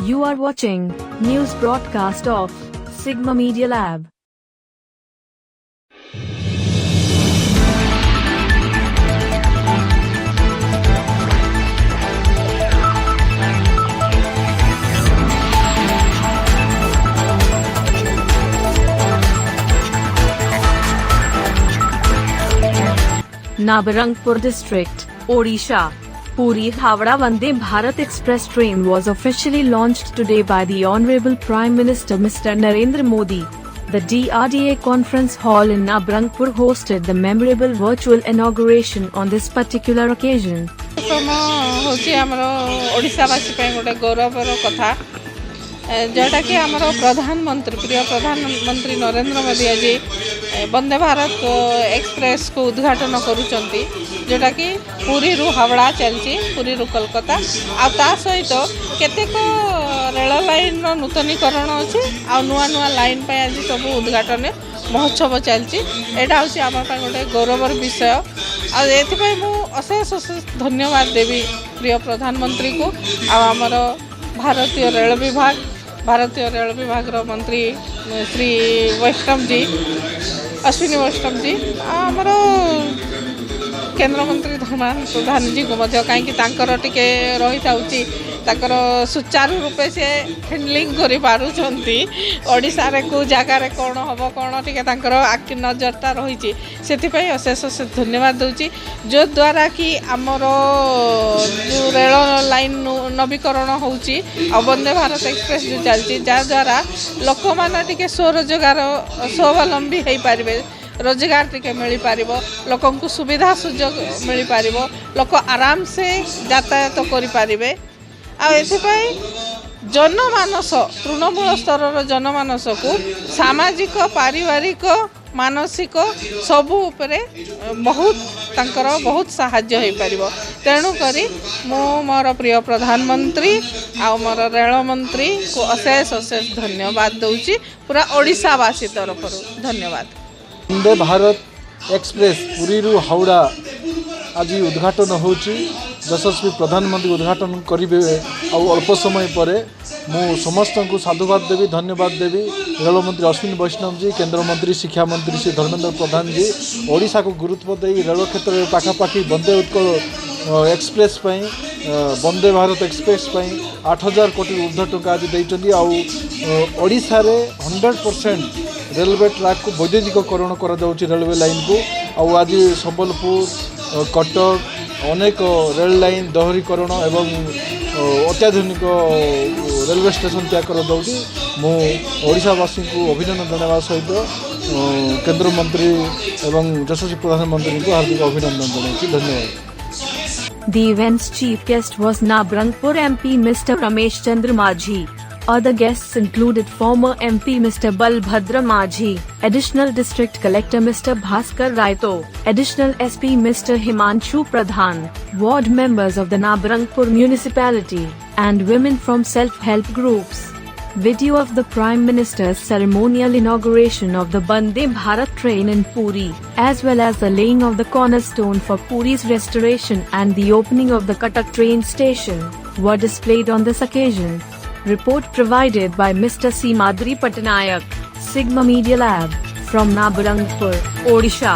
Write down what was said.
You are watching news broadcast of Sigma Media Lab. Nabarangpur District, Odisha. Puri Hawada Vande Bharat Express train was officially launched today by the Honorable Prime Minister Mr. Narendra Modi. The DRDA Conference Hall in Nabarangpur hosted the memorable virtual inauguration on this particular occasion. जोटा कि आमर प्रधानमंत्री प्रिय प्रधानमंत्री नरेंद्र मोदी आज Vande Bharat express को उद्घाटन करुचंती जोटा कि पुरी रु हावड़ा चलची पुरी रु कोलकाता आ सहित केतेक रेल लाइन नूतनीकरण अच्छी आ नुआ नुआ लाइन पे आज सब उद्घाटन महोत्सव चलची एटा होची आम गोटे गौरवर विषय आ मु अशेष अशेष धन्यवाद देवी प्रिय प्रधानमंत्री को आमर भारतीय रेल विभाग मंत्री श्री वैष्णव जी अश्विनी वैष्णव जी आमर केंद्र मंत्री धर्मेंद्र प्रधान जी को कहीं टिके रही था सुचारू रूपे से हैंडलिंग करि पारुचंती ओडिसा रे को जगह कौन हम कौन टिके आखि नजरटा रही से अशेष अशेष धन्यवाद दूची जो द्वारा कि आमर जो रेल लाइन नवीकरण होची वंदे भारत एक्सप्रेस जो चलती जद्वारा लोक मैंने स्वरोजगार स्वावलंबी हो पारे रोजगार टिके मिल पार लोक सुविधा सुजोग मिल पार लोक आराम से यातायात करें जनमानस तृणमूल स्तर जनमानस को सामाजिक पारिवारिक मानसिक सबू उपरे बहुत साहाय्य हो पार तेणुक मोर प्रिय प्रधानमंत्री आ मोर रेल मंत्री को अशेष अशेष धन्यवाद दूची पूरा ओडिशावासी तरफ धन्यवाद। वंदे भारत एक्सप्रेस पुरी रु हावड़ा आज उद्घाटन होची यशस्वी प्रधानमंत्री उद्घाटन करेंगे अल्प समय पर मु समस्त को साधुवाद देवी धन्यवाद देवी रेल मंत्री अश्विनी वैष्णव जी केंद्र मंत्री शिक्षा मंत्री श्री धर्मेंद्र प्रधान जी ओडिशा को गुरुत्व दे रेल क्षेत्र में पाखापाखि वंदे उत्कल एक्सप्रेस वंदे भारत एक्सप्रेस 8,000 कोटी ऊर्ध्व टंका आज देइचंदी ओडिशा रे 100% रेलवे ट्रैक को वैद्युतिकरण करा जाउची रेलवे लाइन को आज संबलपुर कटक अनेक रेल लाइन दोहरीकरण एवं अत्याधुनिक रेलवे स्टेशन तैयार कर दौटी मु ओडिशावासी को अभिनंदन जनावा सहित केंद्र मंत्री एवं यशस्वी प्रधानमंत्री को हार्दिक अभिनंदन जनाउछि धन्यवाद। The event's chief guest was Nabarangpur MP Mr. Rameshchandra Majhi. Other guests included former MP Mr. Balabhadra Majhi, Additional District Collector Mr. Bhaskar Raito, Additional SP Mr. Himanshu Pradhan, ward members of the Nabarangpur Municipality, and women from self-help groups. Video of the Prime Minister's ceremonial inauguration of the Bande Bharat Train in Puri, as well as the laying of the cornerstone for Puri's restoration and the opening of the Cuttack train station, were displayed on this occasion. Report provided by Mr. Simadri Patnaik, Sigma Media Lab, from Nabarangpur, Odisha.